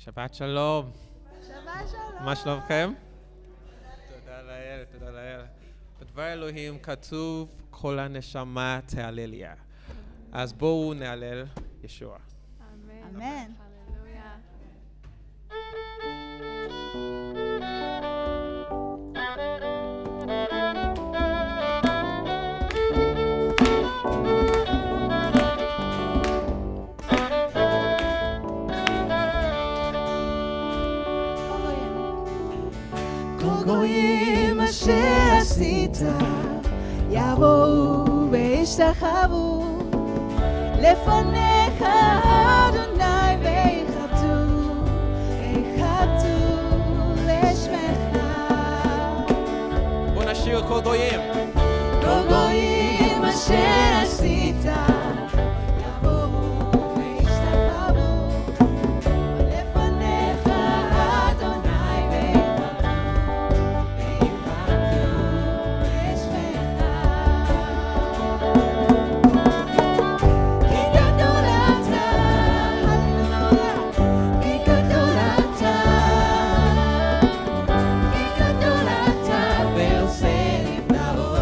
שבת שלום. שבת שלום. מה שלומכם? תודה לאל, תודה לאל. בדבר אלוהים כתוב כל הנשמה תהלליה. אז בואו נהלל ישוע. אמן. הללויה. כל גויים אשר עשית יבואו וישתחוו לפניך אדוני ויכבדו לשמך. בואו נשיר כל גויים. כל גויים אשר עשית יבואו וישתחוו לפניך אדוני ויכבדו לשמך. כי גדול אתה, הללויה, כי גדול אתה, כי גדול אתה ועושה נפלאות.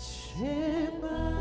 Shema.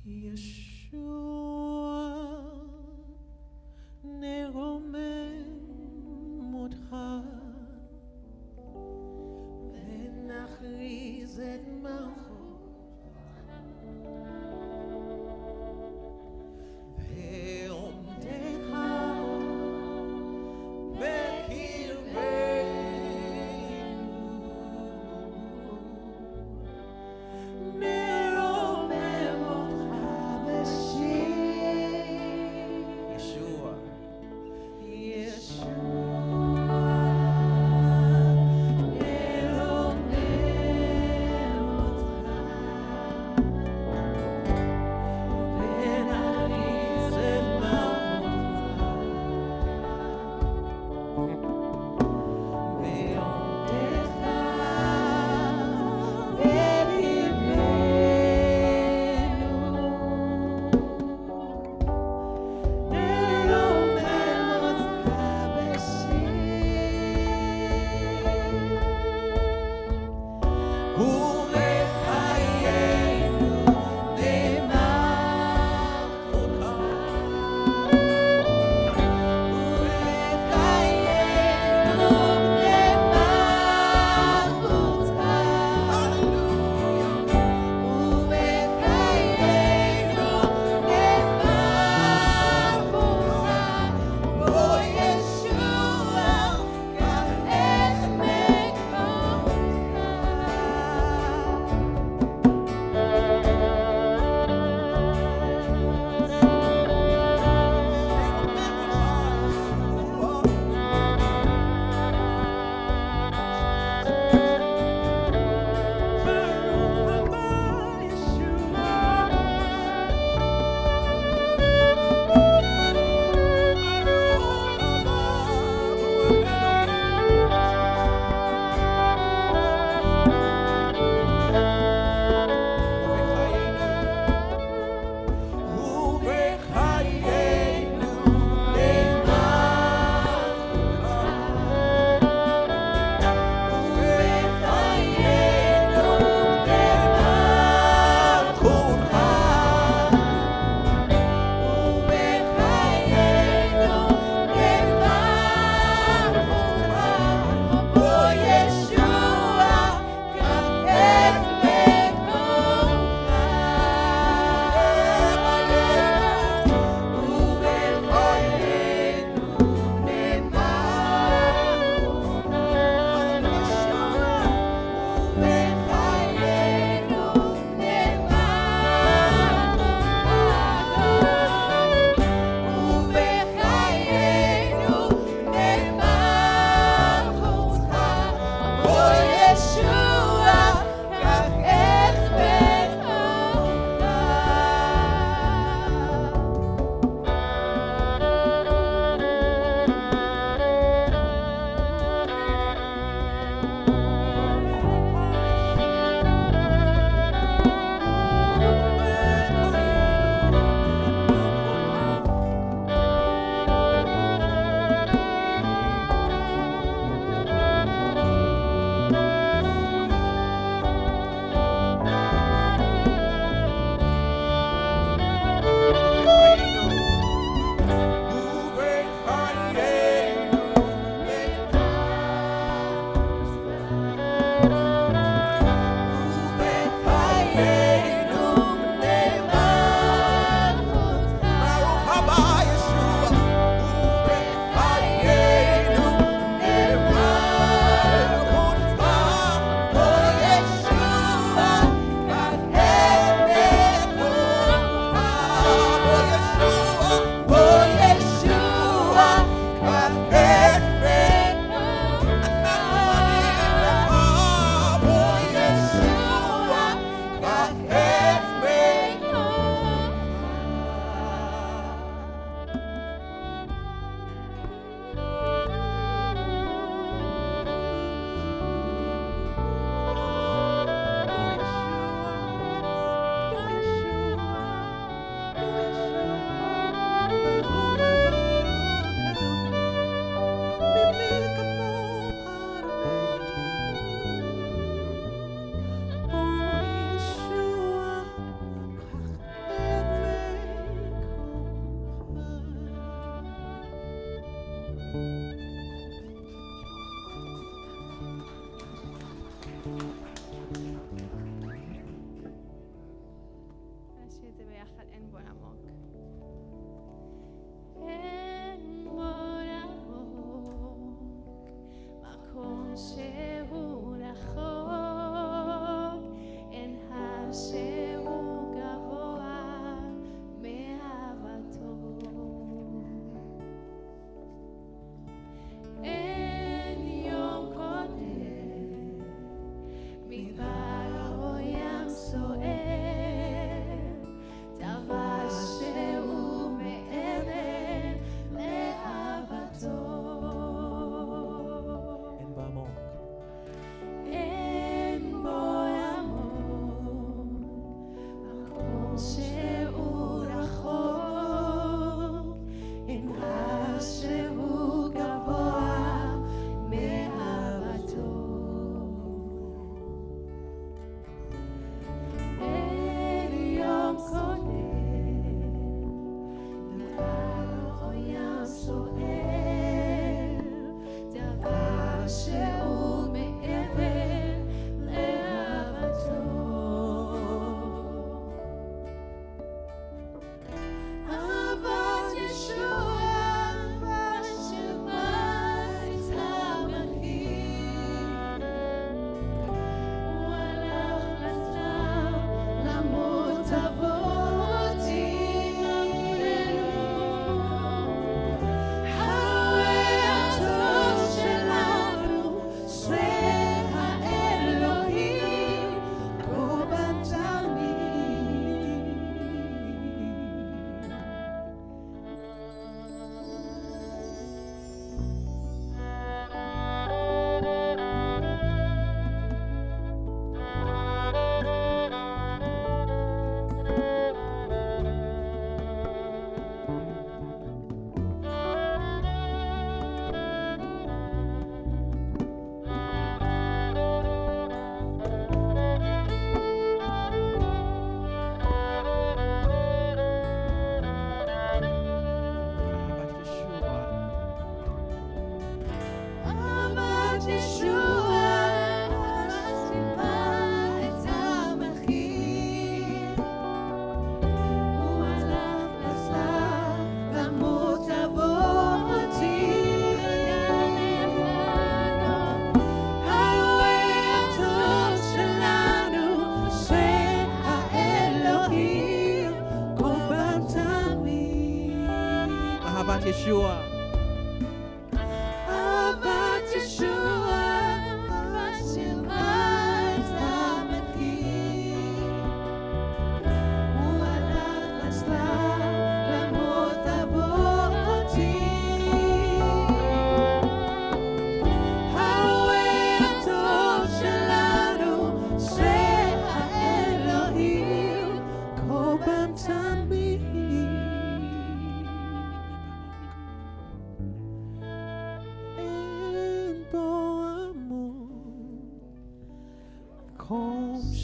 ישוע, נרומם אותך, ונכריז את מלכותך, ועומדך בקרבנו, נרומם אותך בשיר. ישוע, ישוע, נרומם אותך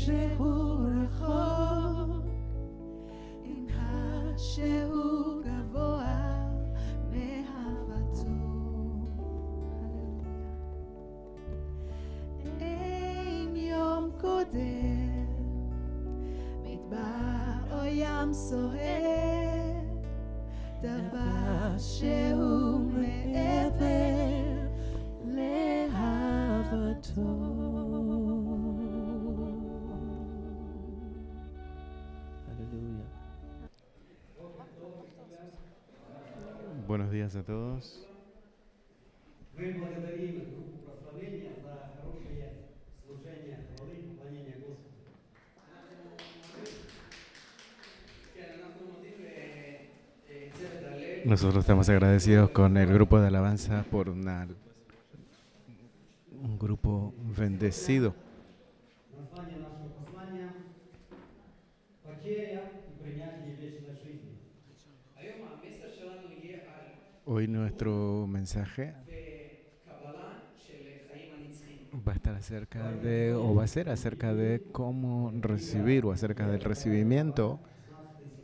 שהוא רחוק, עם שהוא גבוה מאהבתו. הללויה. אין יום קודם, מדבר או ים סוער, דבר שהוא מעבר לאהבתו. Hallelujah. Buenos días a todos. Мы благодарим группу прославления за хорошее служение хвалы и поклонения Господу. Nosotros estamos agradecidos con el grupo de alabanza por un grupo bendecido. Название нашего послания «Потеря и принятие вечной жизни». Hoy nuestro mensaje va a estar va a ser acerca de cómo recibir o acerca del recibimiento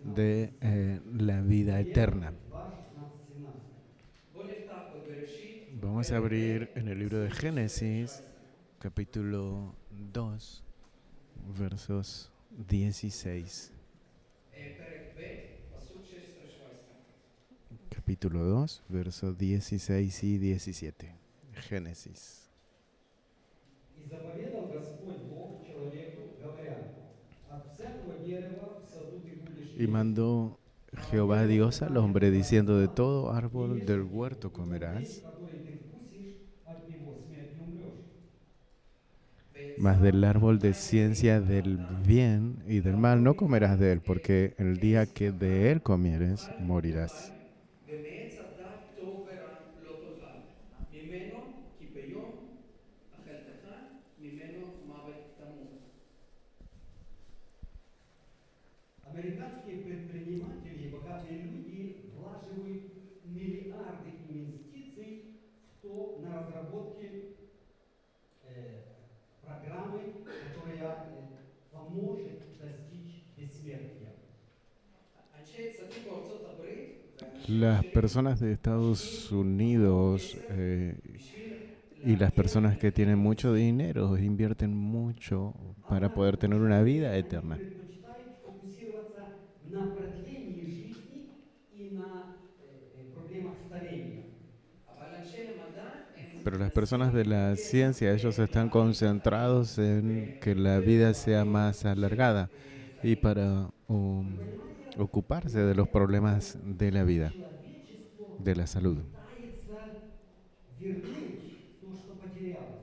de la vida eterna. 2, 16, 17. Vamos a abrir en el libro de Génesis, capítulo 2, versos 16. Capítulo 2, versos 16 y 17. Génesis. «И заповедал Господь Бог человеку, говоря, от всякого дерева в саду ты будешь Y mandó Jehová Dios al hombre diciendo, de todo árbol del huerto comerás, который ты вкусишь, от него смертью умрешь. mas del árbol de ciencia del bien y del mal no comerás de él, porque el día que de él comieres, morirás. ומעץ הדת טוב ורע לא תאכל, ממנו כי ביום אכלתך, ממנו מוות תמות. Американские предприниматели и богатые люди влаживают миллиарды инвестиций на разработке программы, которая поможет достичь бессмертия. אנשי צדיק בארצות הברית Las personas de Estados Unidos y las personas que tienen mucho dinero invierten mucho para poder tener una vida eterna. Предпочитают фокусироваться на продлении жизни и на проблемах старения. אבל אנשי המדע הם Pero las personas de la ciencia, ellos están concentrados en que la vida sea más alargada y para ocuparse de los problemas de la vida, Человечество de la salud. пытается вернуть то, что потеряло.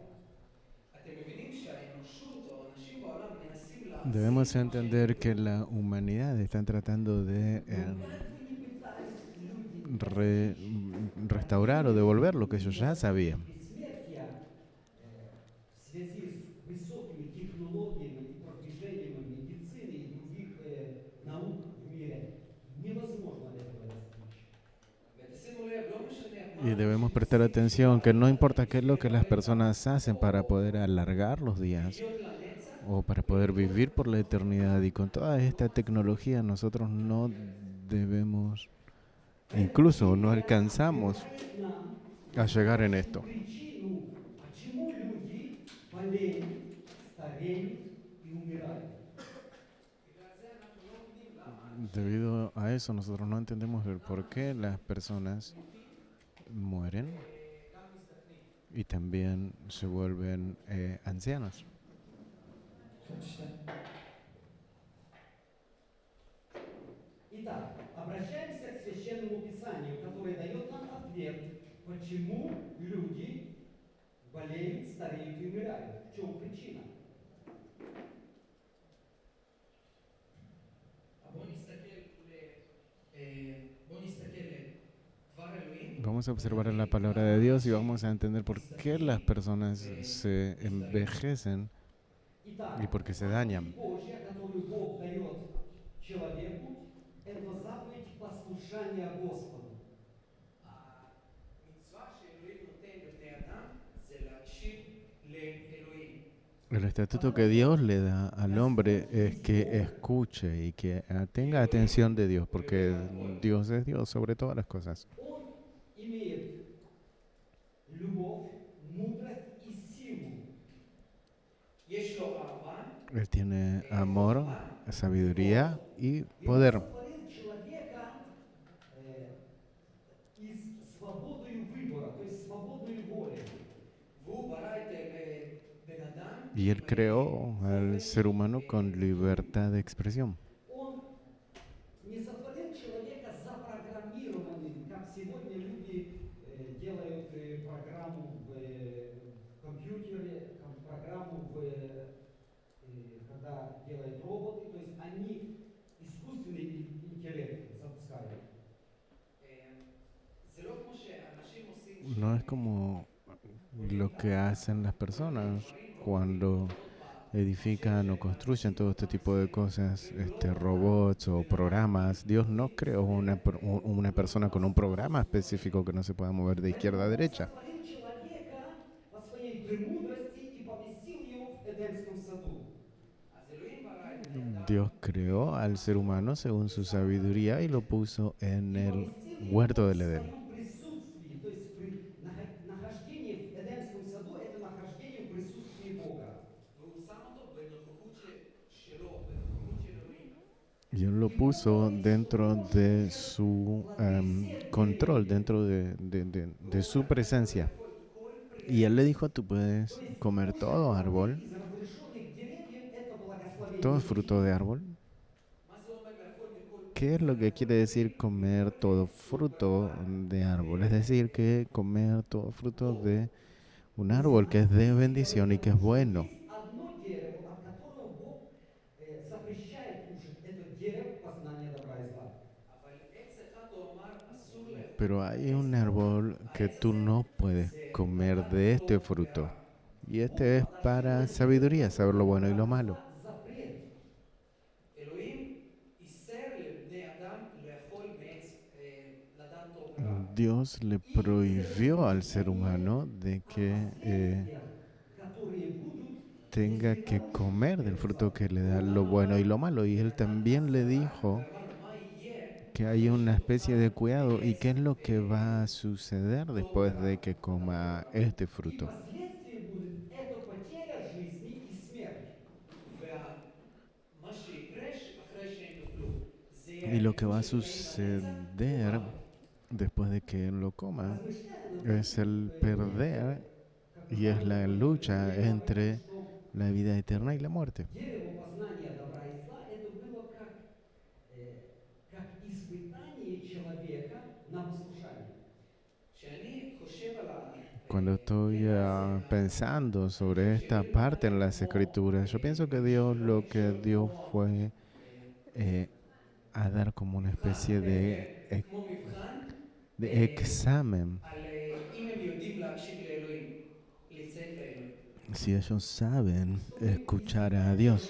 אתם מבינים שהאנושות או אנשים בעולם מנסים Debemos entender que la humanidad está tratando de Как бы ни пытались люди restaurar o devolver lo que ellos ya sabían. бессмертия в связи с высокими технологиями и продвижением медицины и других наук в мире, невозможно этого достичь. ותשימו לב, לא משנה Y debemos prestar atención que no importa qué es lo que las personas hacen para poder alargar los días להיות לנצח, o para poder vivir por la eternidad, y con toda esta tecnología nosotros no debemos, incluso no alcanzamos Нам a llegar en esto. причину, почему люди болеют, стареют и умирают. בגלל זה אנחנו לא מבינים למה Debido a eso nosotros no entendemos el por qué las personas mueren גם מזדקנים. y también se vuelven ancianos. Итак, обращаемся к Священному Писанию, которое дает нам ответ, почему люди болеют, стареют и умирают. В чем причина? בואו נסתכל לדבר אלוהים. Vamos a observar la palabra de Dios y vamos a entender por qué las personas se envejecen Итак, y por qué se dañan. Божья, которую Бог дает человеку, это заповедь послушания Господу. המצווה שאלוהים נותן לבני אדם זה להקשיב לאלוהים. El estatuto que Dios le da al hombre es que escuche y que tenga atención de Dios, porque Dios es Dios sobre todas las cosas. Он имеет любовь, мудрость и силу. יש לו אהבה, Él tiene amor, חוכמה sabiduría וכוח. y И он poder. сотворил человека э, из свободою выбора, то есть свободной волей. והוא ברא את בן אדם Y Él עם creó al חופש ser humano con ביטוי. libertad de expresión. Он не сотворил человека запрограммированным, как сегодня люди делают программу в компьютере, программу когда делают роботы, то есть они искусственный интеллект запускают. זה לא כמו שאנשים עושים No es como lo que hacen las personas cuando edifican o construyen todo este tipo de cosas, robots o programas. Dios no creó una persona con un programa específico que no se pueda mover de izquierda a Поэтому он derecha. сотворил человека по своей премудрости и поместил его в Эдемском саду. אז אלוהים ברא את בני אדם Dios creó al ser humano según su sabiduría y lo puso en И el поместил его huerto в del Edén. своем присутствии. То есть нахождение в Эдемском саду – это нахождение в присутствии Бога. והוא שם אותו בנוכחות שלו, בנוכחות של אלוהים. Y Él lo puso dentro de su control, dentro de su presencia. Y Él le dijo, tú puedes То есть comer кушать todo плоды árbol, из разрешенных деревьев – это благословение todo Божье. fruto de árbol. מה זה אומר לאכול מכל ¿Qué es lo que quiere decir comer todo fruto de árbol? Es decir, que comer todo fruto de un árbol que es de bendición y que es bueno. Есть одно дерево, от которого Бог запрещает кушать. Это дерево познания добра и зла. אבל עץ אחד הוא אמר אסור לאכול. Pero hay un árbol que tú no puedes comer de este fruto. Y este es para sabiduría, saber lo bueno y lo malo. Запрет. אלוהים איסר לבני אדם לאכול מעץ לדעת טוב ורע. Dios le prohibió al ser humano de que Последствия, которые будут, tenga que comer del fruto que le da lo bueno y lo malo. Y Él también le dijo ואמר מה יהיה que hay una especie de cuidado y qué es lo que va a suceder después de que coma este и fruto. последствия будут, это потеря жизни и смерть. ומה שיקרה אחרי שהם יאכלו זה Y יהיה lo que va a חיי לנצח suceder ומוות. después de que Él lo coma Размышляя над es el perder y es la lucha entre la vida eterna y la muerte. дерево познания добра и зла, это было как испытание человека на послушание. כשאני חושב על Cuando estoy pensando sobre esta parte en las escrituras, yo pienso que Dios lo que dio fue a dar como una especie כמו מבחן de examen. על אם הם יודעים להקשיב לאלוהים, לציית לאלוהים. Si ellos saben escuchar a Dios.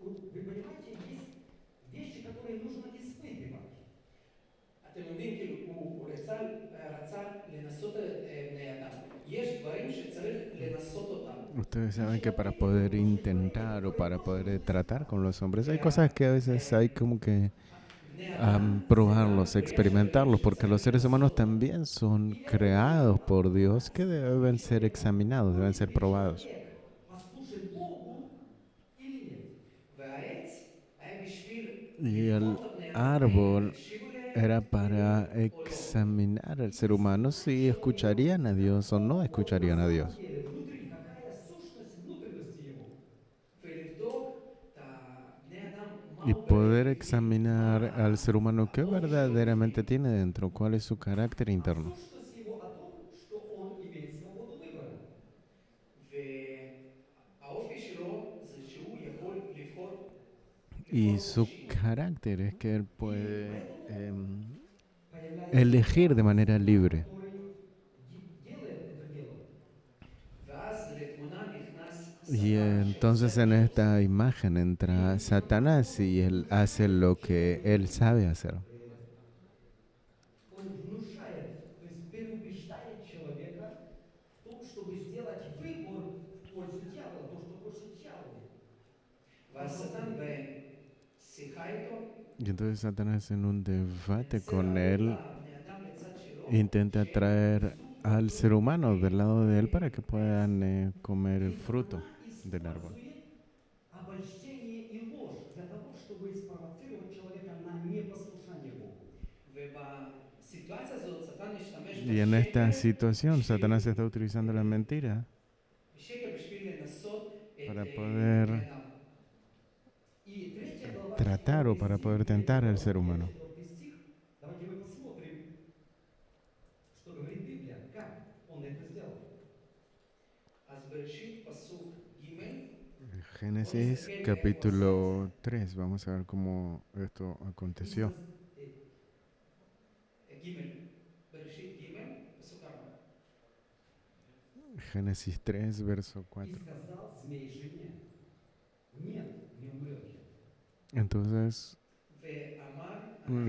Вы понимаете, есть вещи, которые нужно испытывать. אתם יודעים, כאילו, הוא רצה לנסות בני אדם. יש דברים שצריך לנסות אותם. Ustedes saben que para poder intentar o para poder tratar con los hombres hay cosas que a veces hay como que בני אדם, probarlos, experimentarlos, porque los seres humanos también son creados por Dios que deben ser examinados, deben ser probados. Человек послушен Богу или нет. והעץ היה בשביל Y el לבחון את בני אדם. árbol הקשיבו לאלוהים. era para examinar al ser humano si escucharían a Dios o no escucharían a Dios. Внутри, какая сущность внутренности его. ולבדוק את בני אדם, מה Y הוא poder באמת examinar al ser humano qué verdaderamente tiene dentro, cuál es su carácter interno. Сущность его о том, что он имеет свободу выбора. והאופי שלו זה שהוא יכול לבחור Y su carácter es que él puede Появляется elegir de manera libre. который делает это дело. ואז לתמונה נכנס Y שטן entonces en esta imagen entra Satanás y él hace lo que él sabe hacer. Он внушает, то есть переубеждает человека в том, чтобы сделать выбор пользу дьявола, то, что больше дьяволу. והשטן בשיחה איתו, Y entonces Satanás en un debate מנסה con להביא את él הבני אדם לצד שלו, intenta traer שיאמצו al ser humano del lado de él para que Эц. puedan comer el И fruto сатана del árbol. использует обольщение и ложь для того, чтобы спровоцировать человека на непослушание Богу. ובסיטואציה הזאת שטן משתמש Y en esta בשקר, situación, Satanás está utilizando la mentira בשקר בשביל לנסות את para בני poder אדם. И 3 глава, tratar o 4 para стих, poder 3 tentar al глава, ser humano. 5-4 стих. Давайте мы посмотрим, что говорит Библия, как он это сделал. אז בראשית פסוק ג' Génesis capítulo 3, vamos a ver cómo esto И aconteció. ג' בראשית ג' פסוק 4. Génesis 3, verso И 4. сказал змей жене, нет, не умрете. Entonces ואמר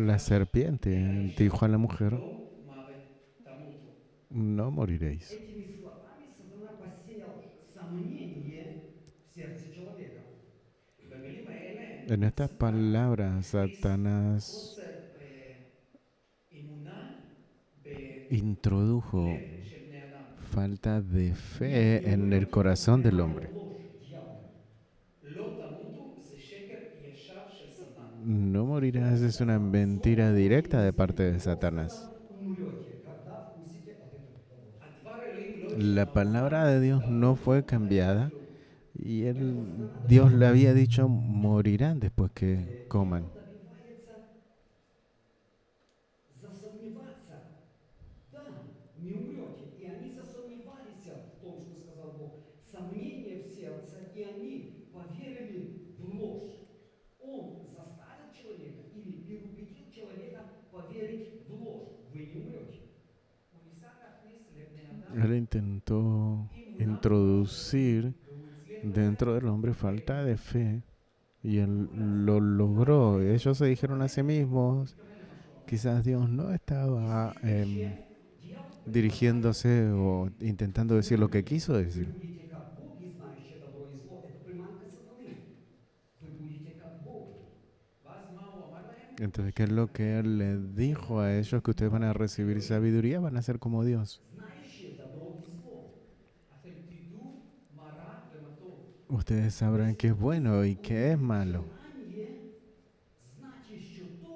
la הנחש serpiente אל האישה, dijo a la mujer, לא מוות תמותו. no moriréis. Этими словами сатана посеял сомнение в сердце человека. במילים האלה En estas השטן palabras, הכניס Satanás חוסר אמונה בלב introdujo של בני אדם. falta de fe en el corazón del hombre. Ложь дьявола. לא תמותו זה שקר ישר של שטן. No morirás es una mentira directa de parte de Satanás. Умрете, когда вкусите от этого плода. הדבר אלוהים לא La השתנה. palabra de Dios no fue cambiada כלום. y Dios le había dicho morirán después que coman. Дьявол добивается засомневаться. Да, не умрете. И они засомневались в том, что сказал Бог. Сомнение в сердце, и они поверили в ложь. Он заставил человека или переубедил человека поверить в ложь. Вы не умрете. הוא ניסה להכניס לבני אדם Él intentó introducir dentro del hombre falta de fe y él lo logró. Ellos se dijeron a sí mismos, quizás Dios no estaba dirigiéndose o intentando decir lo que quiso Вы decir. будете как боги, знающие добро и зло. Это приманка сатаны. Вы будете как боги. ואז מה הוא אמר להם? Entonces, ¿qué es lo que él les dijo a ellos? Que ustedes van a recibir sabiduría, van a ser como Dios. Знающие добро и зло. אתם תדעו מה רע ומה טוב. Ustedes sabrán qué es bueno y qué es malo. Желание знать еще то,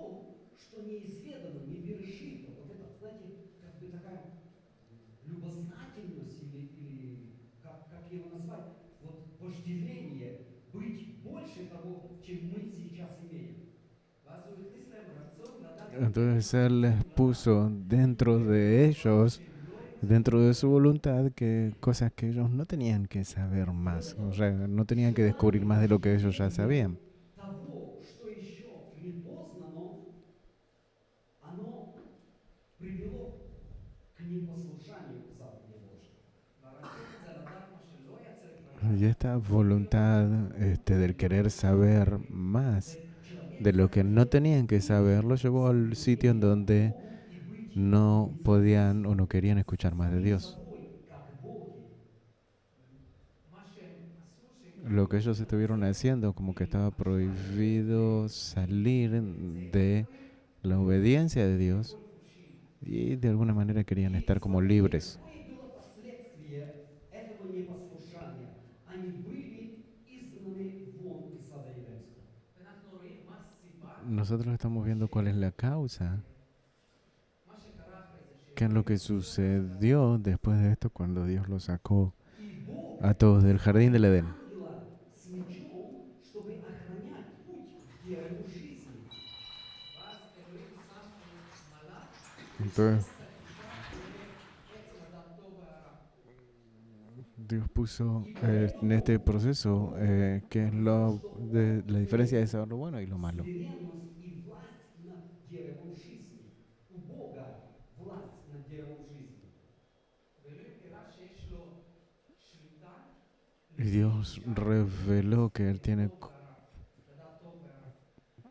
что неизведано, не пережито. Вот это, знаете, как бы такая любознательность или как его назвать, вот вожделение быть больше того, чем мы сейчас имеем. ואז הוא הכניס להם רצון לדעת Entonces él les puso dentro de ellos, dentro de su voluntad, que cosas que ellos no tenían que saber más, o sea, no tenían que descubrir más de lo que ellos ya sabían. Того, что еще не познано, оно привело к непослушанию заповеди Божьей. והרצון הזה לדעת מה שלא היה צריך לדעת, Y esta voluntad del querer saber más de lo que no tenían que saber, lo llevó al sitio en donde no podían o no querían escuchar más de Dios. מה שהם עשו שהם Lo que ellos estuvieron haciendo, como que estaba prohibido salir de la obediencia de Dios y de alguna manera querían estar como libres. Какое было последствие этого непослушания? Они были изгнаны вон из сада Едемского. אנחנו רואים מה הסיבה, Nosotros estamos viendo cuál es la causa, מה שקרה אחרי זה, qué es lo que sucedió después de esto cuando Dios los sacó И Бог a todos del jardín del Edén. ангела с мечом, чтобы охранять путь к дереву жизни. ואז אלוהים שם מלאך Entonces עץ לדעת טוב ורע. Dios puso en este proceso que es la diferencia de saber lo bueno y lo malo. Суверенность и власть над деревом жизни. У Бога власть над деревом жизни. ואלוהים הראה שיש לו שליטה Y Dios reveló que Él tiene, לדעת טוב ורע.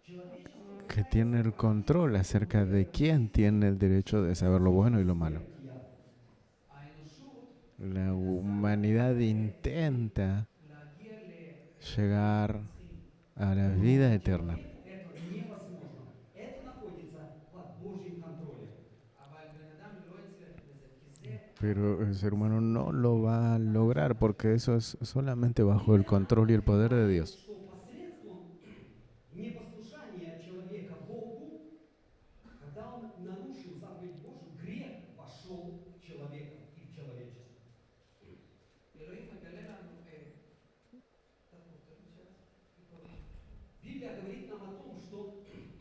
Человечество que tiene el control acerca de quién tiene el derecho de saber lo bueno y lo malo. дьявол. האנושות La humanidad intenta להגיע llegar לנצחים. a la Но vida eterna. человеку это невозможно. Это находится под Божьим контролем. אבל בן אדם לא יצליח בזה, כי זה Pero el ser humano no lo va a lograr porque eso es solamente bajo el control y el poder de Dios. Что посредством непослушания человека Богу, когда он нарушил заповедь Божию, грех вошел в человека и в человечество. אלוהים מגלה לנו Библия говорит нам о том, что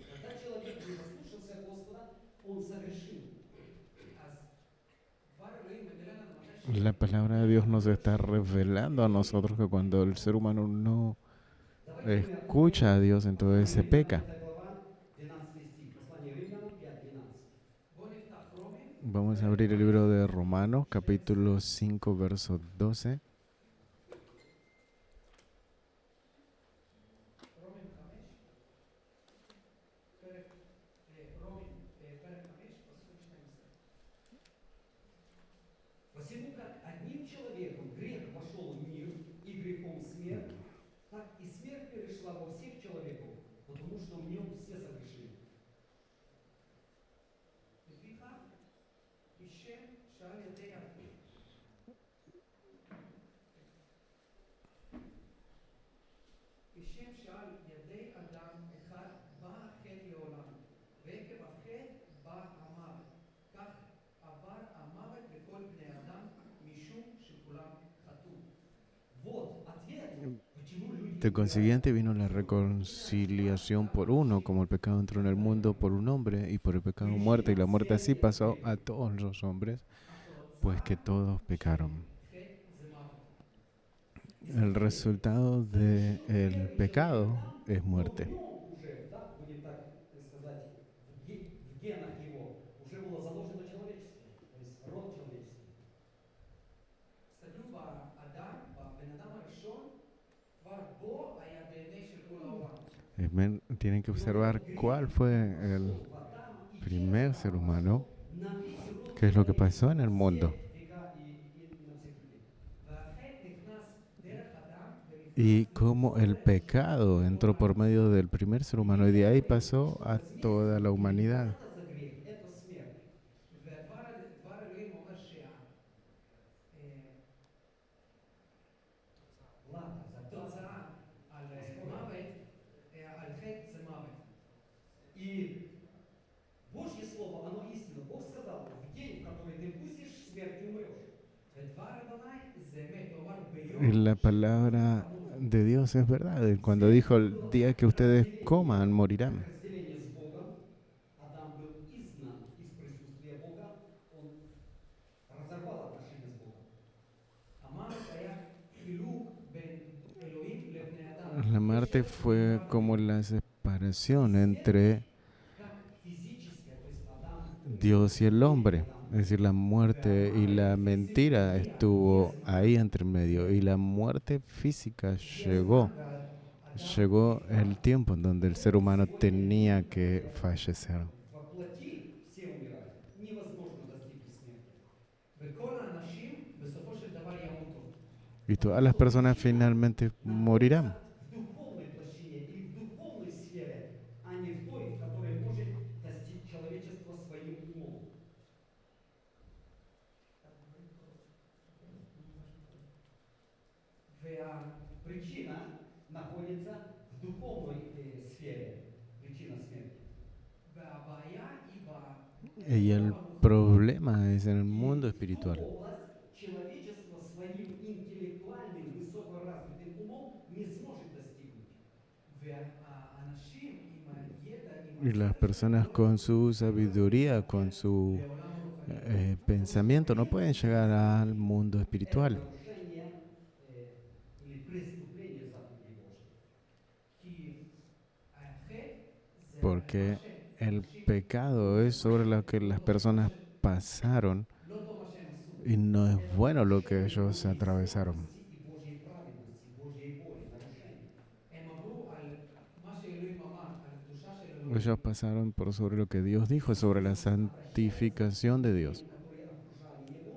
когда человек не послушался Господа, он согрешил. אז כבר אלוהים מגלה לנו מתי La palabra de Dios nos está revelando a nosotros que cuando el ser humano no Давайте мы escucha a Dios, entonces se peca. 5 глава, 12 стих, послание Римлянам 5:12. בואו נפתח רומים, Vamos a abrir el libro de Romanos, capítulo 5, verso 12. רומים 5, פרק, רומים, פרק 5, פסוק 12. Посему как одним человеком грех вошел в мир, и грехом смерть, так и смерть перешла во всех человеков, потому что в нем все согрешили. לפיכך, כשם שעל ידי כשם שעל ידי אדם אחד בא החטא לעולם, ועקב החטא בא המוות, כך עבר המוות לכל בני אדם, משום שכולם חטאו. Вот ответ, почему люди De consiguiente vino la reconciliación por uno, como el pecado entró en el mundo por un hombre y por el pecado muerte, y la muerte así pasó a todos los hombres, pues que todos pecaron. חטא זה מוות. El resultado del pecado es но в muerte. нем уже, да, будем так сказать, в генах его уже было заложено человечество, то есть род человеческий. תסתכלו באדם, בבן אדם הראשון, כבר בו היה ה-DNA של כל העולם. Tienen que observar cuál fue el В Адама и primer ser humano, на весь род qué es lo que pasó en el все mundo. века и на всех людей. והחטא נכנס דרך אדם ונכנס Y cómo el pecado entró por medio del primer ser humano y de ahí pasó a toda la humanidad. Это за грех, это смерть. ודבר אלוהים אומר Ладно, שהתוצאה על מוות, על חטא זה מוות. И Божье Слово, оно истинно. Бог сказал, в день, в который ты вкусишь, смертью умрешь. ודבר אדוני זה אמת, הוא אמר Y ביום la palabra de Dios es verdad. Y cuando dijo el día que ustedes coman, morirán. Разделение с Богом. Адам был изгнан из присутствия Бога. Он разорвал отношения с Богом. המוות היה חילוק בין אלוהים לבני אדם. La muerte fue como la separación entre Как физическое, то есть Адам Dios y el hombre. Es decir, la muerte y la mentira estuvo ahí entre medio. Y la muerte física llegó. Llegó el tiempo en donde el ser humano tenía que fallecer. во плоти все умирают. Невозможно достигнуть смерти. וכל האנשים בסופו של דבר ימותו. Y todas las personas finalmente morirán. В духовной площине или в духовной сфере, а не в той, в которой может достичь человечество своим умом. Причина находится в духовной сфере. Причина смерти. והבעיה היא Y el problema es en el mundo И espiritual. в ту область человечество своим интеллектуальным, высокоразвитым умом не сможет достигнуть. והאנשים עם הידע, Y las personas con su sabiduría, con su לעולם הרוחני. pensamiento, no pueden llegar al mundo Это espiritual. нарушение или преступление заповедей Божьей. כי החטא זה Porque מה el pecado es sobre lo que las personas pasaron לא טוב מה שהם עשו. y no es bueno lo que ellos atravesaron. И Божьей праведности, Божьей воли, нарушения. הם עברו על מה שאלוהים אמר, על הקדושה של אלוהים. Ellos pasaron por sobre lo que Dios dijo, sobre la santificación de Dios. Которые окружали его,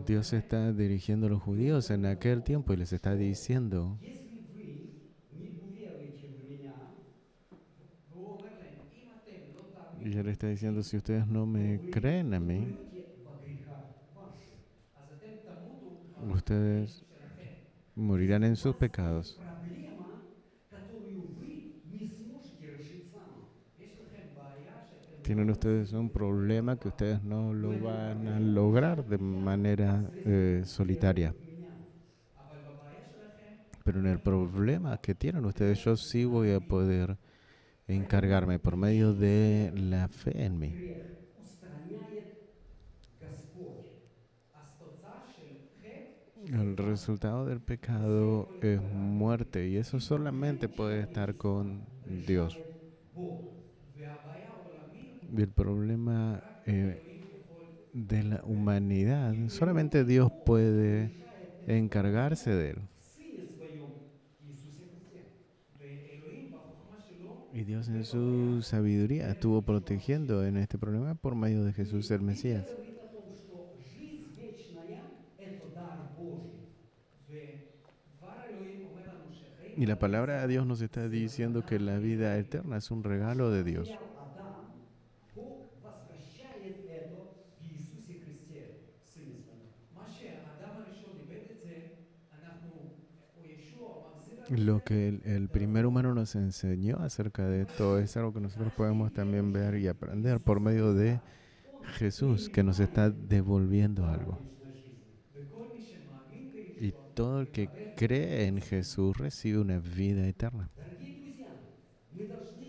Dios está dirigiendo a los judíos en aquel tiempo y les está diciendo, если вы не уверуете в меня, והוא אומר להם, אם אתם לא y Él תאמינו está diciendo, בי, si ustedes no то me вы creen a mí, умрете во грехах ваших. אז אתם תמותו בחטאים ustedes שלכם. morirán То en есть у sus вас есть pecados. проблема, которую вы не сможете решить сами. יש לכם בעיה שאתם לא Tienen ustedes תצליחו un לפתור problema que לבד. ustedes no Но lo эту van a проблему lograr решаю de не я manera посредством solitaria. веры в меня. אבל בבעיה שלכם, Pero en el problema que tienen ustedes, yo sí voy a poder encargarme por medio de la fe en mí. Грех устраняет Господь. אז תוצאה של חטא, El resultado del pecado es muerte y eso solamente puede estar con Dios. решает Бог. והבעיה העולמית, Y el problema רק אלוהים יכול, de la humanidad, solamente Dios puede решает эту encargarse de él. в Сыне Своем Иисусе Христе. ואלוהים בחוכמה שלו, Y Dios en su sabiduría estuvo protegiendo en este problema por medio de Jesús el Библия Mesías. говорит о том, что жизнь вечная– это дар Божий. ודבר אלוהים אומר לנו שהחיים Y la על palabra de הארץ Dios nos está diciendo que la vida eterna es un regalo de Dios. Потерял Адам, Бог возвращает это в Иисусе Христе, Сыне Своем. מה שהאדם הראשון איבד את זה, אנחנו, או ישוע מחזיר לנו Lo את זה, que el primer humano nos enseñó acerca de esto es algo que nosotros podemos también ver y aprender por medio de Jesús, que nos está devolviendo algo. Вечной жизни. וכל מי שמאמין Y בישוע, todo el que cree en Jesús recibe una vida eterna. Дорогие друзья, мы должны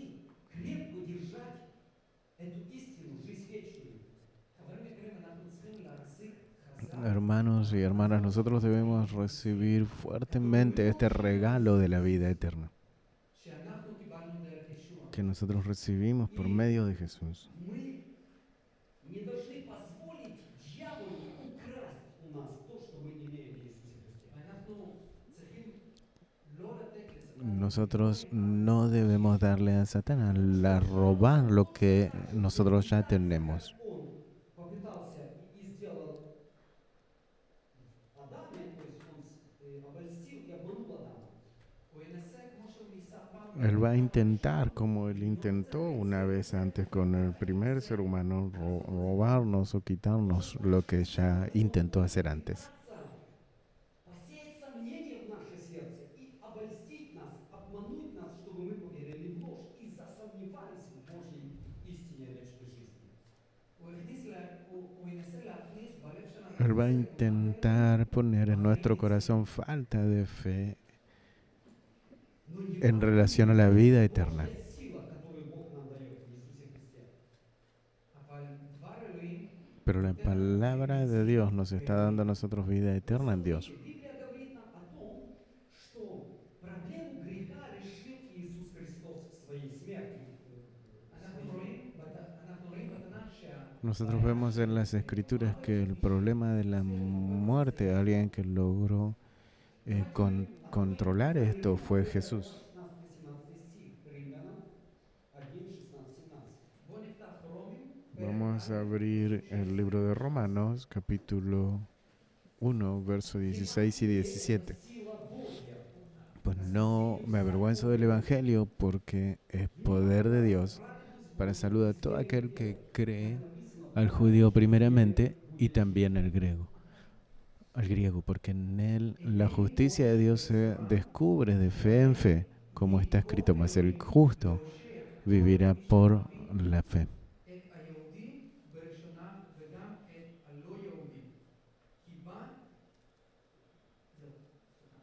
крепко держать эту истину, жизнь вечную. חברים יקרים, אנחנו צריכים להחזיק חזק Hermanos y hermanas, nosotros debemos recibir fuertemente este regalo de la vida eterna שאנחנו קיבלנו דרך ישוע. que nosotros recibimos por medio de Jesús. Мы не должны позволить дьяволу украсть у нас то, что мы имеем в Иисусе Христе. אנחנו צריכים לא לתת לשטן Nosotros no debemos darle a Satanás a robar lo que nosotros ya tenemos. Он попытался и сделал Адаме, то есть он обольстил и обманул Адама. הוא ינסה כמו שהוא ניסה פעם, Él va a intentar, como él intentó una vez antes con el primer ser humano, robarnos o quitarnos lo que ya intentó hacer antes. Посеять сомнения в наше сердце и обольстить нас, обмануть нас, чтобы мы поверили в ложь и засомневались в Божьей истине вечной жизни. הוא ינסה להכניס בלב שלנו Él va a אמונה, intentar poner en nuestro corazón falta de fe Но не en relación a la vida eterna. Божья сила, которую Бог нам дает в Иисусе Христе. אבל דבר אלוהים, Pero la palabra de Dios nos está dando a nosotros vida eterna en Dios. Библия говорит нам о том, что проблему греха решил Иисус Христос своей смертью. אנחנו רואים בתנ"ך Nosotros vemos en las escrituras que el problema de la muerte, alguien que logró controlar esto fue Jesús. 16-17 стих, Римлянам 1:16-17. בואו נפתח רומים, Vamos a abrir el libro de Romanos, capítulo 1, versos 16 y 17. Сила Божья. Pues no me avergüenzo del Evangelio porque es poder de Dios para salud a todo aquel que cree, al judío primeramente y también al griego, porque en él la justicia de Dios se descubre de fe en fe, como está escrito, mas el justo vivirá por la fe. את היהודים בראשונה וגם את הלא יהודים. כי בה, זהו, סליחה.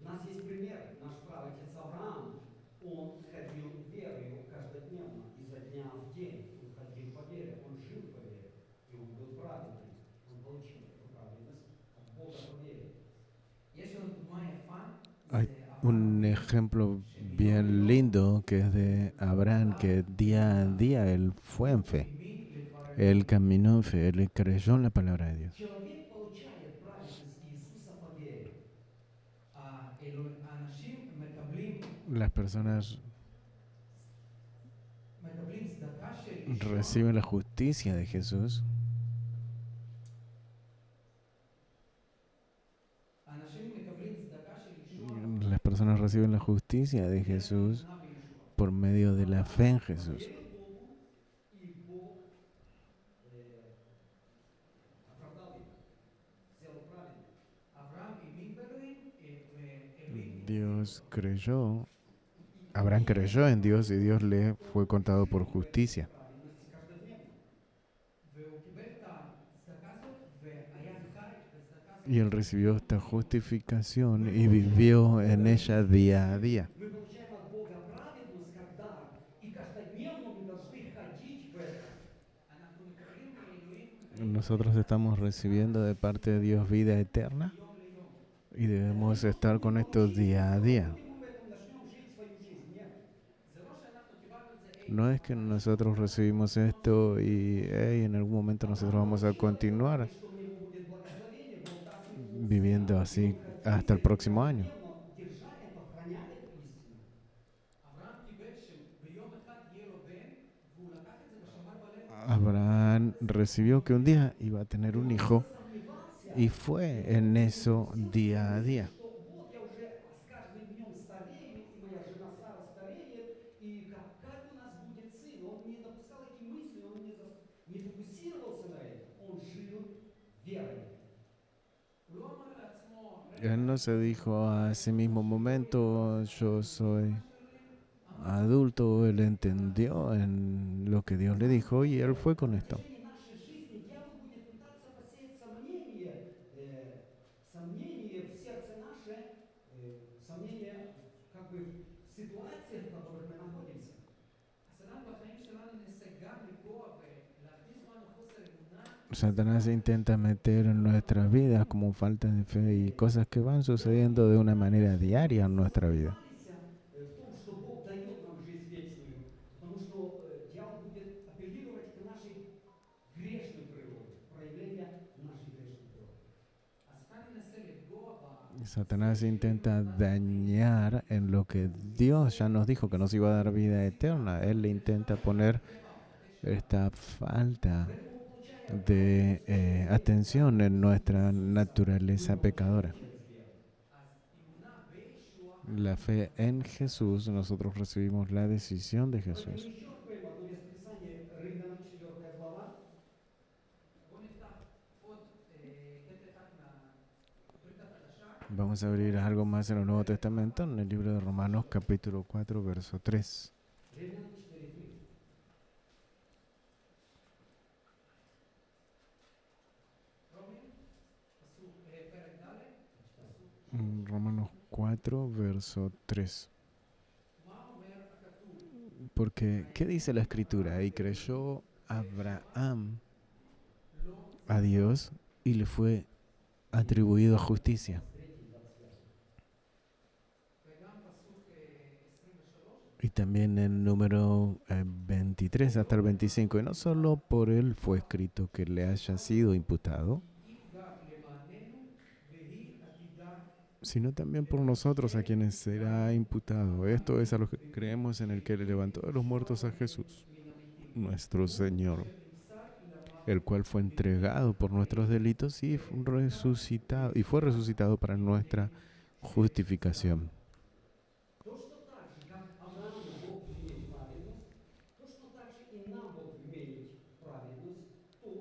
У нас есть пример, наш праотец Авраам. Он ходил верою каждодневно, изо дня в день. Он ходил по вере, он жил по вере. И он был праведный. Он получил эту праведность от Бога по вере. יש לנו דוגמה יפה, Hay זה un אברהם, ejemplo bien lindo que es de Abraham, que día a día él fue en fe. האמין לדבר אלוהים. Él caminó en fe, él creyó en la palabra de Dios. Человек получает праведность Иисуса по вере. האנשים מקבלים Las personas צדקה צדקה של ישוע, reciben la justicia de Jesús. אנשים מקבלים צדקה של ישוע, Las personas reciben la justicia de Jesús אמונה בישוע. por medio de la fe en Jesús. Верил Богу, и Бог оправдал их, сделал правильно. אברהם האמין באלוהים והאמין. Dios creyó, Abraham creyó en Dios y Dios le fue contado por justicia. Праведности каждодневно. והוא קיבל את הצדקה הזאת והיה חי בצדקה הזאת. Y él recibió esta justificación y vivió en ella día a día. Мы получаем от Бога праведность, когда и каждодневно мы должны ходить в этом. אנחנו מקבלים מאלוהים Nosotros estamos recibiendo de parte de Dios vida eterna y debemos estar con esto día a día. И мы в этом начнем жить свою жизнь. Нет. זה לא שאנחנו קיבלנו את זה No es que nosotros recibimos esto y hey, en algún momento nosotros vamos a continuar Что у него будет благословение, Бог даст ему viviendo así hasta el próximo año. держа это, храня эту истину. אברהם קיבל שביום אחד יהיה לו בן והוא לקח את זה ושמר בלב. Abraham recibió que un día iba a tener un hijo Сомневался, y fue en eso día a día. что вот я уже с каждым днем старею, и моя жена Сара стареет, и как у нас будет сын. Он не допускал эти мысли, он не фокусировался на этом. Он жил верой. הוא לא אמר לעצמו, Él no se dijo a sí mismo, momento, yo soy adulto, él entendió en lo que Dios le dijo y él fue con esto. В течение нашей жизни дьявол будет пытаться посеять сомнение в сердце наше, сомнение как бы в ситуациях, в которых мы находимся. אז אנחנו בחיים שלנו ננסה גם לפגוע ולהכניס בנו חוסר אמונה. Satanás intenta meter en nuestras vidas como falta de fe y cosas que van sucediendo de una manera diaria en nuestra vida. В том, что Бог дает нам жизнь вечную, потому что дьявол будет апеллировать к нашей грешной природе, проявления нашей грешной природы. אז כאן ננסה לפגוע Satanás intenta dañar en lo que Dios ya nos dijo que nos iba a dar vida eterna. Él le intenta poner esta falta de atención en nuestra naturaleza pecadora. La fe en Jesús, nosotros recibimos la decisión de Давайте Jesús. еще откроем одно местописание, Римлянам 4 глава, בוא נפתח עוד קטע אחד מהברית החדשה. Vamos a abrir algo más en el Nuevo Testamento, en el libro de Romanos capítulo 4, verso 3. Римлянам 4:3. רומים, פרק ד', Romanos 4, verso 3. מה אומר הכתוב? Porque, ¿qué dice la Escritura? Y creyó Abraham a Dios y le fue atribuido a justicia. וגם פסוק 23, Y también en número 23 hasta el 25. Y no solo por él fue escrito que le haya sido imputado, יפגע למעננו והיא עתידה. sino también por nosotros a quienes será imputado. Esto es a los que creemos en el que le levantó de los muertos a Jesús, nuestro Señor, el cual fue entregado por nuestros delitos y fue resucitado para nuestra justificación. То, что так же, как Аврааму Бог вменил праведность, то, что так же и нам Бог вменит праведность, то,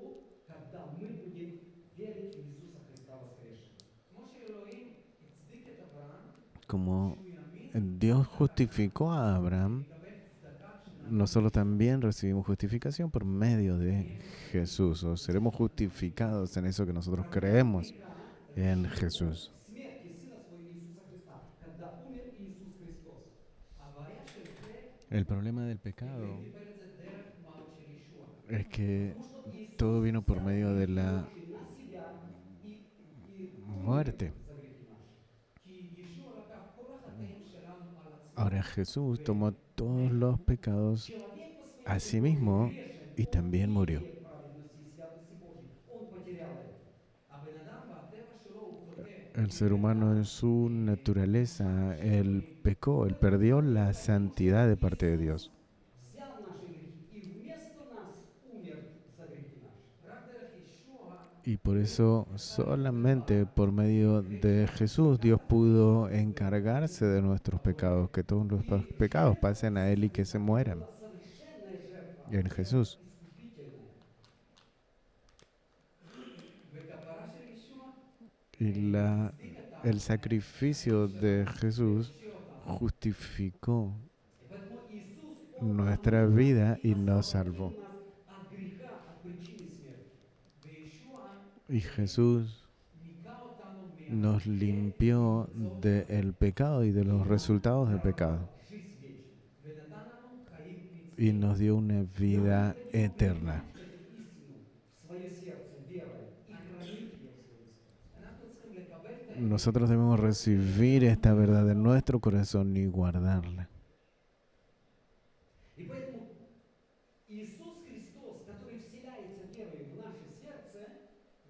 когда мы будем верить в Иисуса Христа воскресшего. כמו שאלוהים הצדיק את אברהם, Como שהוא יאמין, Dios justificó a Abraham, יקבל צדקה שלנו. nosotros también recibimos justificación por medio de Jesús, o seremos justificados en eso que nosotros creemos en Jesús. Смерти Сына Своего Иисуса Христа, когда умер Иисус Христос. הבעיה של זה, El problema del pecado קיבל את זה דרך מוות של ישוע. es que todo vino por medio de la И на себя, и muerte. за грехи наши. כי ישוע לקח כל החטאים שלנו על עצמו. Ahora Jesús tomó todos los pecados Человек по своей a sí mismo грешен, y también murió. имеет праведности и святости Божьей. Он потерял это. הבן אדם בטבע שלו הוא חוטא. El ser humano en su naturaleza, él pecó, él perdió la santidad de parte de Dios. Взял наши грехи и Y por eso solamente por medio de Jesús Dios pudo encargarse de nuestros pecados, que todos los pecados pasen a Él y que se mueran Была совершенная жертва, en Jesús. искупительная. וכפרה של ישוע Y מצדיק el אותנו, sacrificio de Jesús מכשיר אותנו. justificó И поэтому Иисус, Он nuestra омыл нас vida и y nos освободил salvó. нас от греха, от причины смерти. וישוע Y Jesús ניקה אותנו nos מהחטא limpió del pecado y de los resultados del pecado даровал жизнь вечную. ונתן לנו חיים y נצחיים. nos dio una vida Нам eterna. необходимо принять эту истину в свое сердце верой и хранить ее в своем сердце. אנחנו צריכים לקבל את האמת Nosotros debemos recibir esta verdad en nuestro corazón y guardarla. И поэтому Иисус Христос, который вселяется верой в наше сердце,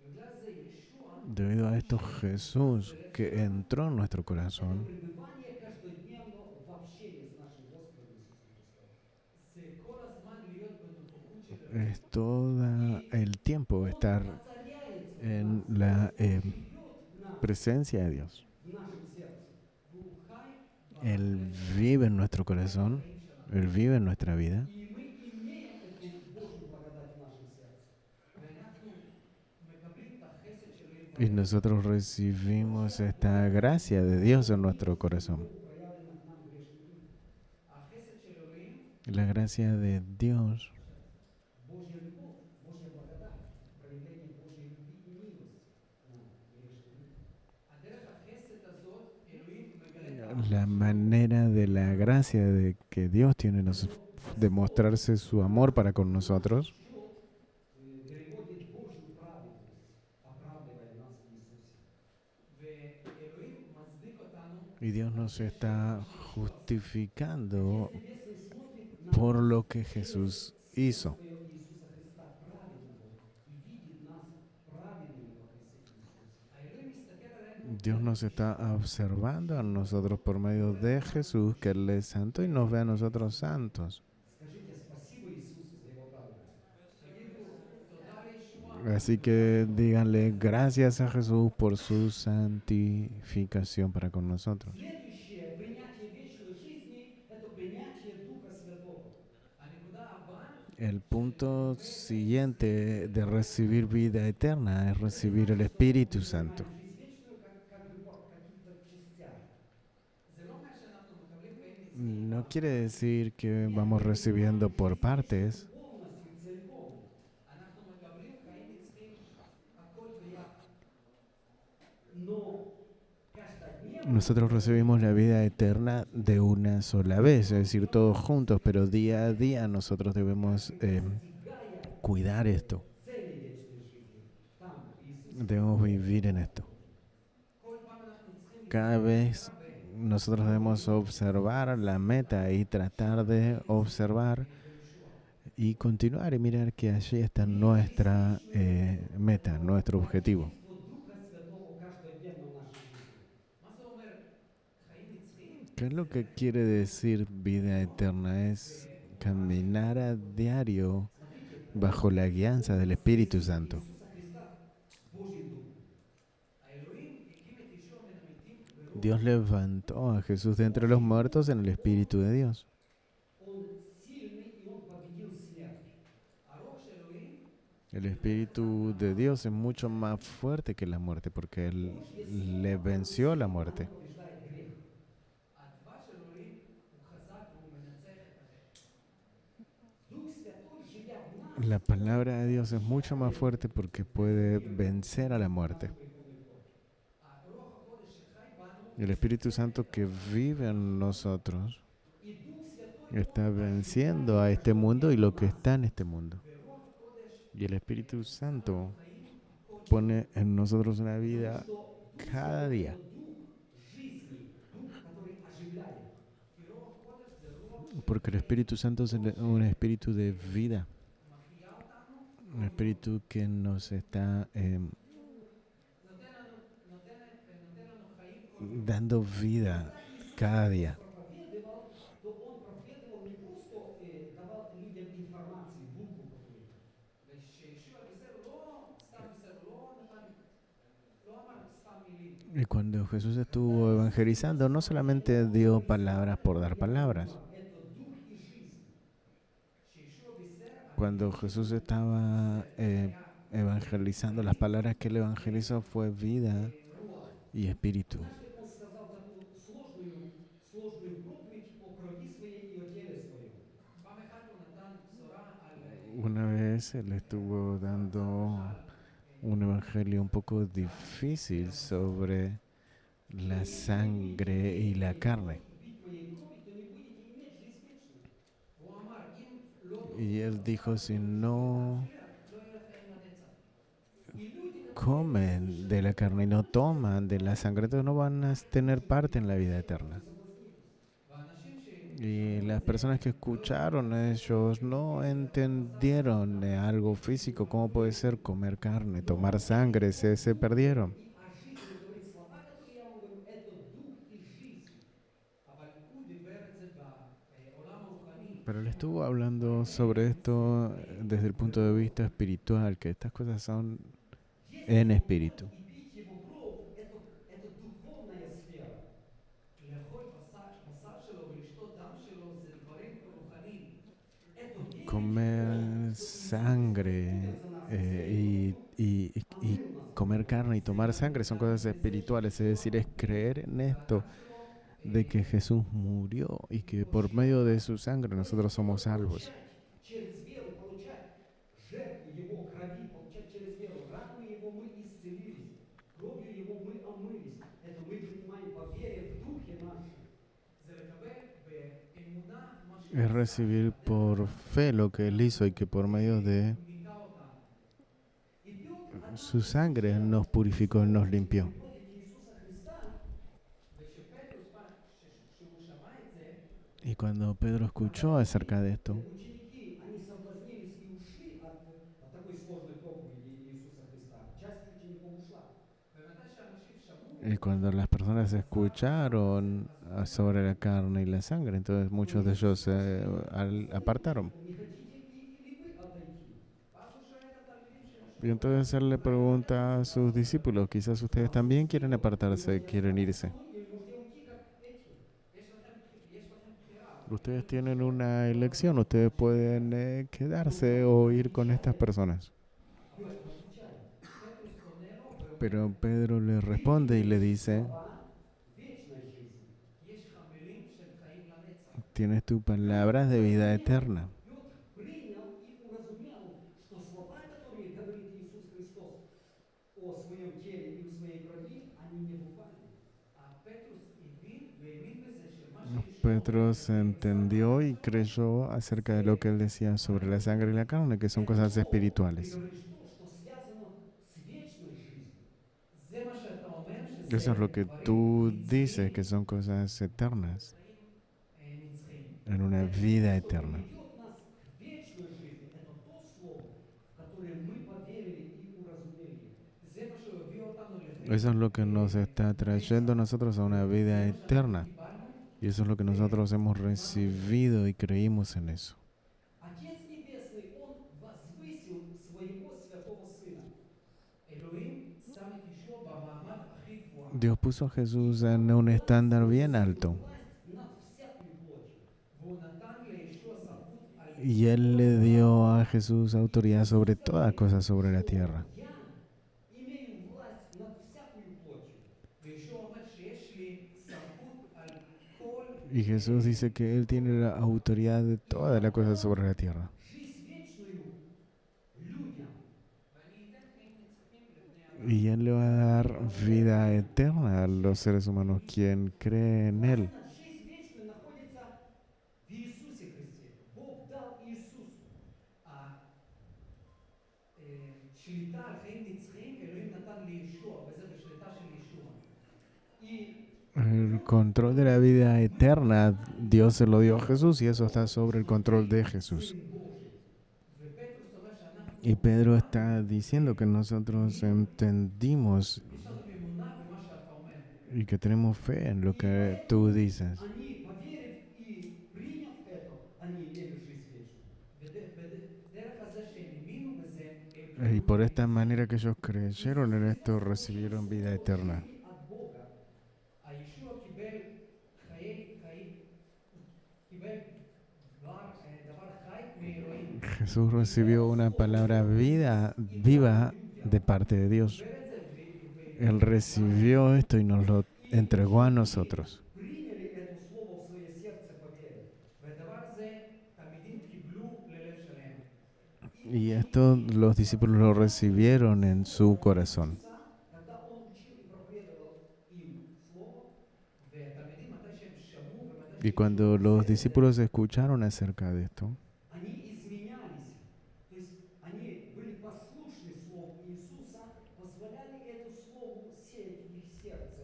ובגלל זה ישוע Debido a esto, Jesús, que entró en nuestro это corazón, пребывание каждодневно в общении с нашим Господом Иисусом Христом. זה כל הזמן להיות בנוכחות של אלוהים. es todo el tiempo estar Воцаряется в en нас, la живет в нас, presencia de Dios. в нашем serce. והוא חי Él vive en nuestro corazón, בחיים שלנו. Él vive en nuestra vida И мы имеем эту Божью благодать в нашем сердце. ואנחנו מקבלים את החסד של אלוהים. y nosotros recibimos esta gracia de Dios en nuestro corazón. Богу проявлена к нам грешным людям. החסד של אלוהים La gracia de Dios, Божья любовь, Божья благодать, проявление Божьей любви и милости к нам, грешным людям. הדרך החסד הזאת, אלוהים מגלה את la manera de la gracia de que Dios tiene de mostrarse su amor para con nosotros, Переводит Божью праведность, оправдывая нас в Иисусе. ואלוהים מצדיק אותנו y Dios nos está justificando Если смотрит на por lo que Jesús hizo. своего Иисуса Христа праведного и видит нас праведными во Христе Иисусе, האלוהים מסתכל עלינו Dios nos está observando a nosotros por medio de Jesús, que Él es santo, y nos ve a nosotros santos. скажите спасибо Иисусу за Его праведность. תגידו תודה לישוע Así que díganle gracias a Jesús por su santificación para con nosotros. Следующее принятие вечной жизни – это принятие Духа Святого. הנקודה הבאה El punto siguiente de recibir vida eterna es recibir el Espíritu Santo. Жизнь вечную как бы по каким-то частям. זה לא אומר שאנחנו מקבלים חיים נצחיים No quiere decir que vamos recibiendo por partes, Полностью, целиком. אנחנו מקבלים חיים נצחיים הכל ביחד. Но каждодневно nosotros recibimos la vida eterna de una sola vez, es decir, todos juntos, pero día a día nosotros debemos cuidar esto, цели вечной жизни. Там Иисус debemos vivir en esto. כל פעם אנחנו צריכים Cada vez nosotros debemos observar la meta y tratar de observar y continuar y mirar que allí está nuestra meta, nuestro objetivo. Духа Святого каждодневно в нашей жизни. מה זה אומר חיים נצחיים? ¿Qué es lo que quiere decir vida eterna? Es caminar a diario bajo la guianza del Espíritu Santo. Иисуса Христа, Божий Дух. האלוהים הקים את ישוע מן המתים ברוח Dios levantó a Jesús de entre los muertos en el Espíritu de Dios. Он сильный, и Он победил смерть. הרוח של אלוהים El Espíritu de Dios es mucho más fuerte que la muerte porque Él le venció la muerte. Побеждает грех. הדבר של אלוהים הוא חזק והוא מנצח את החטא. Дух Святой, живя в нас, La palabra de Dios es mucho más fuerte porque puede vencer a la muerte. הרוח הקודש שחי בנו El Espíritu Santo que vive en nosotros и Дух Святой está venciendo a este mundo y lo que está en este mundo. ורוח הקודש Y el Espíritu Santo חיים כל pone en nosotros una vida что cada día. Дух жизни, Дух, который оживляет. כי רוח הקודש זה רוח Porque el Espíritu Santo es un espíritu de vida. שמחיה אותנו, Un espíritu que nos está נותן לנו חיים dando vida cada día. Проповедовал, то он проповедовал не просто давал людям информацию, булку какую-то. ושישוע בישר לא סתם בישר, לא Y cuando Jesús estuvo evangelizando, no solamente dio palabras por dar palabras. Это дух и жизнь. שישוע בישר על Cuando קיום Jesús שכינה. estaba זה היה evangelizando, las palabras que él evangelizó fue vida Руах. y espíritu. Однажды он сказал такую сложную проповедь о крови своей и о теле своем. פעם אחת הוא נתן בשורה על Una vez él estuvo dando un evangelio un poco difícil sobre la sangre y la carne. Пить моей крови, то не будете иметь жизнь вечную. והוא אמר, אם לא Y él dijo, si תאכלו no לא יהיה לכם לנצח. И люди, которые comen de la carne y no toman de la sangre, entonces no van a tener parte en la vida eterna. והאנשים Y las personas que escucharon a ellos no entendieron de algo físico, cómo puede ser comer carne, tomar sangre, se perdieron. а жизнь, он говорит, слова, которые я вам говорю, это дух и жизнь. אבל הוא דיבר את זה בעולם הרוחני. Pero él estuvo hablando sobre esto desde el punto de vista espiritual, que estas cosas son en espíritu. И пить его кровь, это духовная сфера. לאכול בשר שלו ולשתות דם שלו זה דברים רוחניים. Это верить Comer sangre y comer carne y tomar sangre son cosas espirituales, es decir, es creer en esto, de que Jesús murió y que por medio de su sangre nosotros somos salvos. через веру, получать жертву его крови, получать через веру. Ранами его мы исцелились, кровью его мы омылись. Это мы принимаем по вере в духе нашем. זה לקבל באמונה מה Es recibir por fe lo que Él hizo y que por medio de שניקה אותנו. И Петр su sangre nos purificó, nos limpió. приходит Иисуса Христа, וכשפטרוס בא, כשהוא שמע את זה, Y cuando Pedro escuchó acerca de esto, ученики, они соблазнились и ушли от такой сложной проповеди Иисуса Христа. Часть учеников ушла. ומתי שאנשים שמעו, y cuando las personas escucharon sobre la carne y la sangre, entonces muchos de ellos se apartaron. Не хотите или вы отойти? ואז הוא שואל את התלמידים שלו, Y entonces él le pregunta a sus discípulos, quizás ustedes también quieren apartarse, quieren irse. Или можете уйти, как эти? יש לכם בחירה. Ustedes tienen una elección, ustedes pueden quedarse o ir con estas personas. Об этом отвечает. פטרוס עונה לו, Pero Pedro le responde y le dice, Слова вечной жизни. יש לך מילים של חיים לנצח. tienes tu palabras de vida eterna. Петр принял и уразумел, что слова, которые говорит Иисус Христос о своем теле и в своей крови, они не буквальны. פטרוס הבין והאמין בזה שמה שישוע Pedro se entendió y creyó acerca de lo que él decía sobre la sangre y la carne, que son cosas Ты espirituales. говоришь то, что связано с вечной жизнью. זה מה שאתה אומר, שזה Eso es lo que דברים tú נצחיים, dices, que son cosas eternas, נצחיים. en una vida Что eterna. ведет нас к вечной жизни, это то слово, в которое мы поверили и уразумели. זה מה שהביא אותנו לחיים. Eso es lo que nos está trayendo a nosotros a una vida eterna. קיבלנו, Y eso es lo que nosotros hemos recibido y creímos en eso. Отец Небесный, Он возвысил своего святого Сына. אלוהים שם את ישוע במעמד הכי גבוה. Dios puso a Jesús en un estándar bien alto. Власть над всякой плотью. והוא נתן לישוע סמכות על Y Él le dio a Jesús autoridad sobre todas cosas sobre la tierra. Я имею власть над всякой плотью. וישוע אומר שיש לי סמכות על כל Y Jesús dice que Él tiene la autoridad de todas las cosas sobre la tierra. Жизнь вечную людям. ואני אתן חיים נצחיים לבני אדם. Y Él le va a dar vida eterna a los seres humanos, quien cree en Él. Жизнь вечную находится в Иисусе Христе. Бог дал Иисусу. השליטה על חיים נצחיים אלוהים נתן לישוע, וזה בשליטה של ישוע. И El control de la vida eterna, Dios se lo dio a Jesús y eso está sobre el control de Jesús. Сын Божий. ופטרוס אומר שאנחנו, Y Pedro está diciendo que nosotros entendimos יש לנו אמונה במה שאתה אומר. y que tenemos fe en lo que tú dices. Они, поверив и приняв это, они имели жизнь вечную. ודרך הזה שהם האמינו בזה, Y por esta manera que ellos creyeron en esto, recibieron vida eterna. От Бога. Jesús recibió una palabra viva de parte de Dios. קיבל את זה Él recibió esto y nos lo entregó a nosotros. приняли это слово в свое сердце по вере. והדבר הזה תלמידים קיבלו ללב שלם. Y esto los discípulos lo recibieron en su corazón. Когда он учил и проповедовал им слово, והתלמידים מתי שהם שמעו ומתי Y שהם cuando שמעו los את זה, discípulos escucharon acerca de esto, они изменялись. То есть они были послушны Слову Иисуса, позволяли эту Слову сеять в их сердце,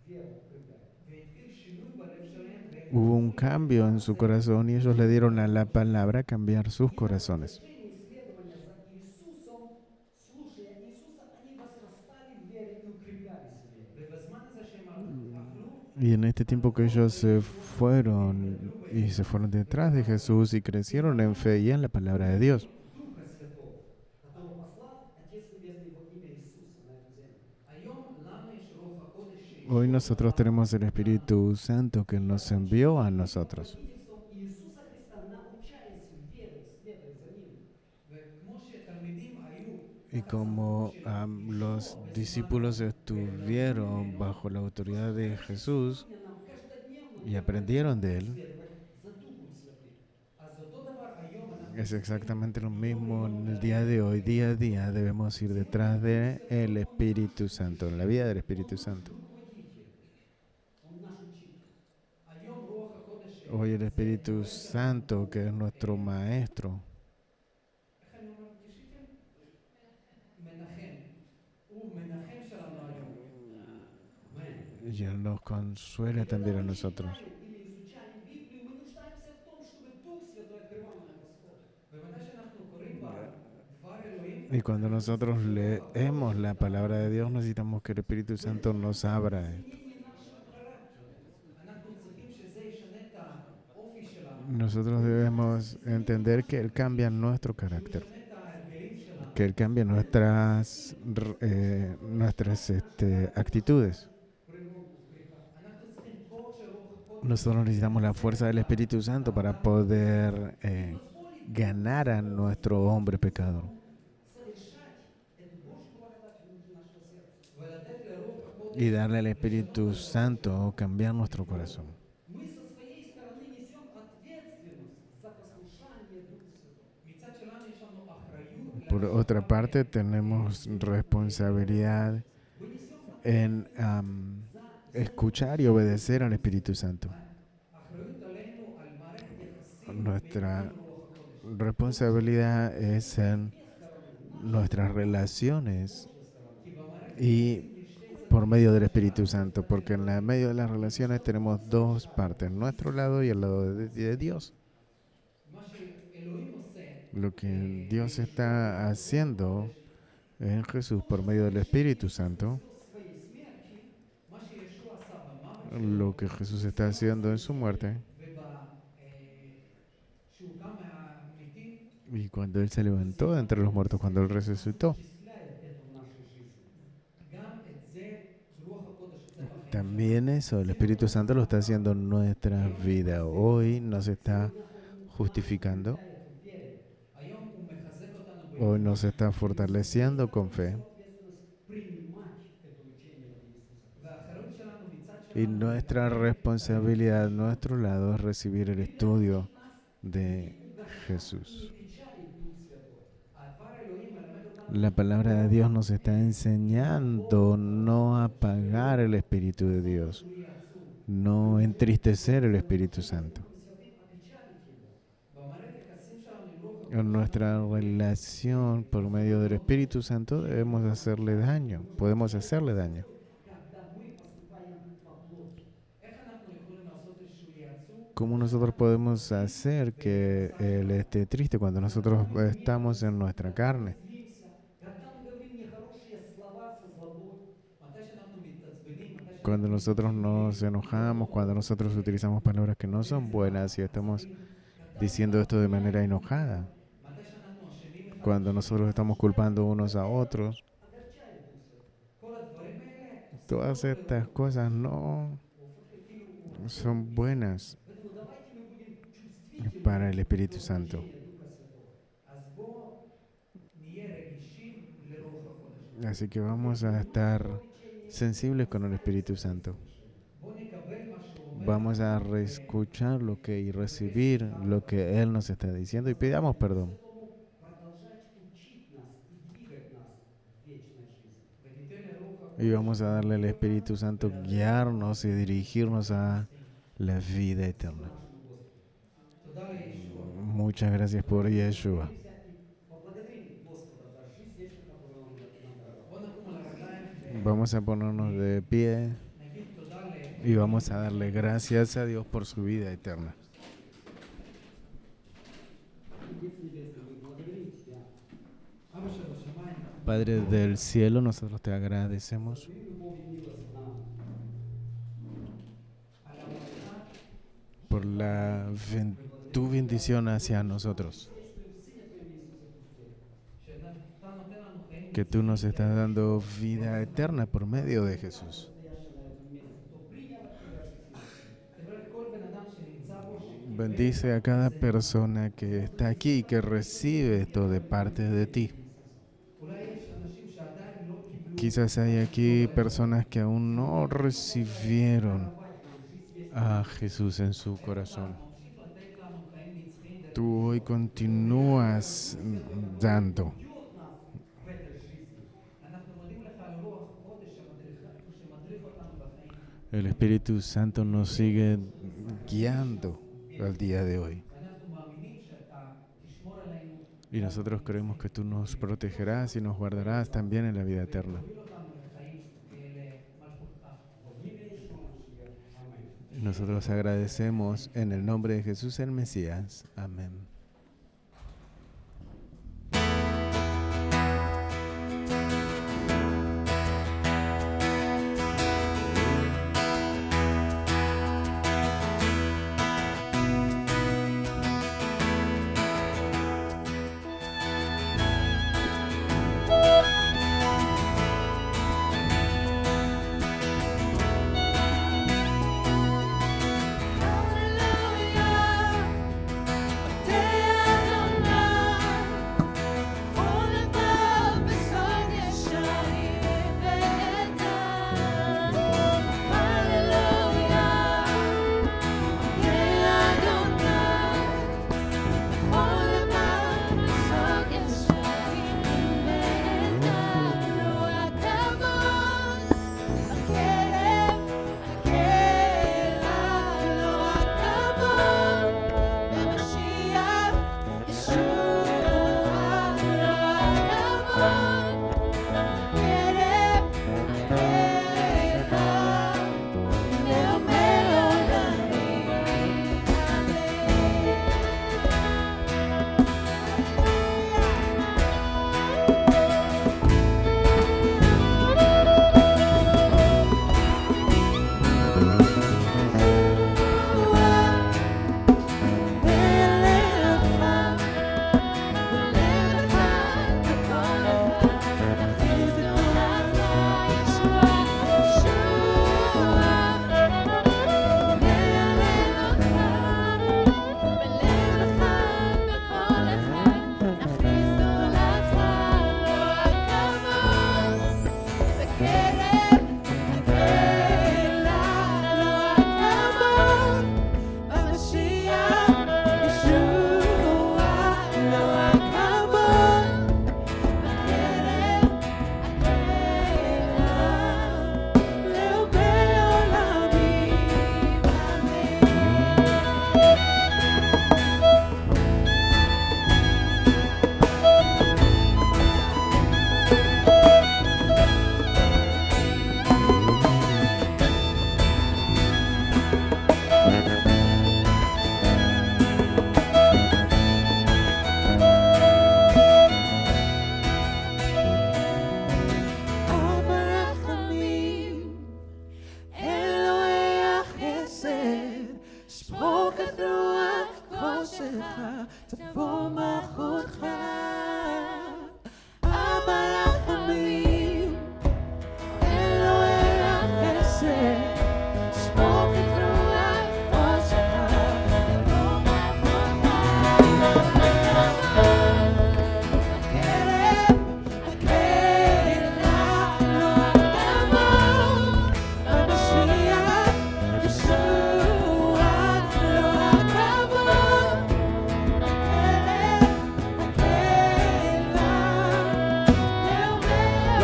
веру укреплять. והתחיל שינוי בלב שלהם, והם hubo un cambio en su corazón y ellos le dieron a la palabra cambiar sus И corazones. в продолжении исследования за Иисусом, слушая Иисуса, они возрастали в вере и укреплялись в вере. ובזמן הזה שהם אכלו, Y en este tiempo que ellos se fueron detrás de Jesús y crecieron en fe y en la palabra de Dios. Духа Святого, которого послал Отец Небесный во имя Иисуса на эту землю. היום לנו יש רוח הקודש Hoy nosotros tenemos el Espíritu Santo que nos envió a nosotros. Водительством Иисуса Христа, научаясь в вере, следуя за Ним. וכמו שתלמידים היו Y como los discípulos estuvieron bajo la autoridad de Jesús Сегодня нам каждодневно y aprendieron de él, следовать за Духом Святым. אז אותו דבר היום אנחנו es exactamente lo mismo en el día de hoy. Día a día debemos ir detrás de el Espíritu Santo, en la vida del Espíritu Santo. Руководитель, Он наш учитель. היום רוח הקודש Hoy el Espíritu Santo, que es nuestro Maestro, איך אני אומר בשיטה? מנחם. הוא מנחם שלנו היום. Аминь. y Él nos consuela también a nosotros. Или изучаем Библию, мы нуждаемся в том, чтобы Дух Святой открывал нам это Слово. ומתי שאנחנו קוראים בדבר אלוהים, Y cuando nosotros leemos la palabra de Dios, necesitamos que el Espíritu Santo nos abra. Изменение нашего характера. אנחנו צריכים שזה ישנה את האופי שלנו, Nosotros debemos entender que Él cambia nuestro carácter, ישנה את ההרגלים שלנו. que Él cambia nuestras actitudes. אנחנו צריכים כוח של רוח הקודש, Nosotros necesitamos la fuerza del Espíritu Santo para poder ganar a nuestro hombre pecador Совершать эту Божью благодать внутри нашего сердца. ולתת לרוח הקודש. y darle al Espíritu Santo cambiar nuestro corazón. Мы со своей стороны несем ответственность за послушание Духу Святому. מצד שלנו יש לנו אחריות Por otra parte, tenemos responsabilidad Мы несем en escuchar y obedecer al Espíritu Santo. אחריות עלינו על מערכת יחסים Nuestra בינינו לרוח הקודש. responsabilidad es en nuestras relaciones כי במערכת y por medio del Espíritu Santo, porque en la medio de las relaciones tenemos dos partes, nuestro lado y el lado de Dios. מה שאלוהים עושה, Lo que Dios está haciendo en Jesús por medio del Espíritu Santo, своей смерти מה שישוע עשה במוות lo que Jesús está haciendo en su muerte, שהוא קם מהמתים, y cuando Él se levantó de entre los muertos, cuando Él resucitó, осуществляет это в нашей жизни. גם את זה רוח הקודש עושה בכם. también eso, el Espíritu Santo lo está haciendo en nuestra vida. Hoy nos está justificando, В вере. היום הוא מחזק אותנו hoy nos está fortaleciendo con fe. Ответственность принимать это учение от Иисуса. והאחריות שלנו מצד Y שלנו nuestra responsabilidad, nuestro lado, es recibir el estudio de Jesús. Не печалит Дух Святой. הדבר אלוהים מלמד אותנו La palabra de Dios nos está enseñando no apagar el Espíritu de Dios, no entristecer el Espíritu Santo. במערכת יחסים שלנו עם רוח En nuestra relación por medio del Espíritu Santo debemos hacerle daño, podemos hacerle daño. Когда мы поступаем по плоти. איך אנחנו יכולים לעשות איזשהו יעצור ¿Cómo nosotros podemos hacer que Él esté triste cuando nosotros estamos en nuestra carne? Злимся. Когда мы говорим нехорошие слова со злобой. מתי שאנחנו מתעצבנים, מתי Cuando nosotros nos enojamos, cuando nosotros utilizamos palabras que no son buenas y estamos diciendo esto de manera enojada, מתי שאנחנו אשמים אחד cuando nosotros estamos culpando unos a otros, Огорчает Дух Святой. כל הדברים האלה todas estas cosas no son buenas Поэтому давайте мы будем чувствительны para el Espíritu Santo. к Духа Святого. אז Así que vamos a estar sensibles con el Espíritu Santo. בוא נקבל מה שהוא אומר. Vamos a escuchar lo que y recibir lo que Él nos está diciendo y pidamos perdón. Поэтому продолжать учить нас и двигать нас в вечной жизни. ותיתן לרוח Y vamos a darle al Espíritu Santo guiarnos y dirigirnos a la vida eterna. תודה לישוע. Muchas gracias por Yeshua. И поблагодарим Господа за жизнь вечную, которую Он нам даровал. בוא נקום על הרגליים Vamos a ponernos de pie ונגיד תודה y vamos a darle gracias a Dios por su vida eterna. Отец Небесный, мы благодарим Тебя אבא שבשמיים, Padre del cielo, nosotros te agradecemos за Твою любовь и милость к нам. על המתנה por tu bendición hacia nosotros. שאתה נותן לנו חיים Que tú nos estás dando vida eterna por medio de Jesús. תברך כל בן אדם שנמצא פה, Bendice a cada persona que está aquí y que recibe esto de parte de ti. אולי יש אנשים שעדיין לא קיבלו Quizás hay aquí personas que aún no recibieron a Jesús en su corazón. ממשיך לתת לנו חיים נצחיים דרך Tú hoy continúas dando. В этой жизни. אנחנו מודים לך על רוח הקודש שמדריך אותנו בחיים. El Espíritu Santo nos sigue guiando al día de hoy. אנחנו מאמינים שאתה תשמור עלינו, Y nosotros creemos que tú nos protegerás y nos guardarás también en la vida eterna. תוביל אותנו לחיים למלכותך. Y nosotros agradecemos en el nombre de Jesús el Mesías. Amén. Hallelujah.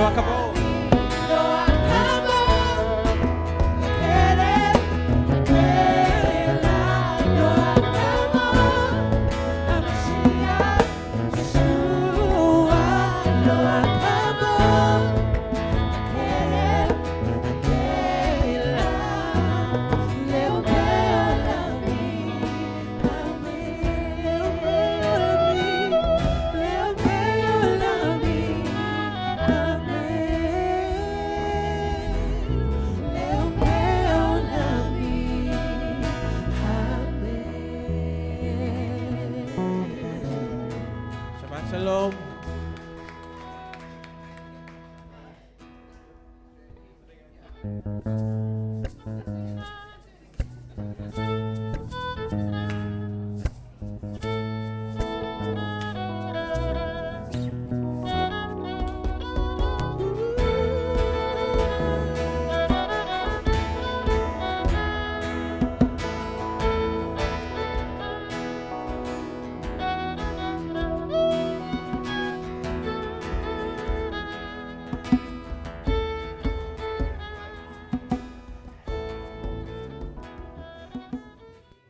לא הכבוד. Shabbat shalom.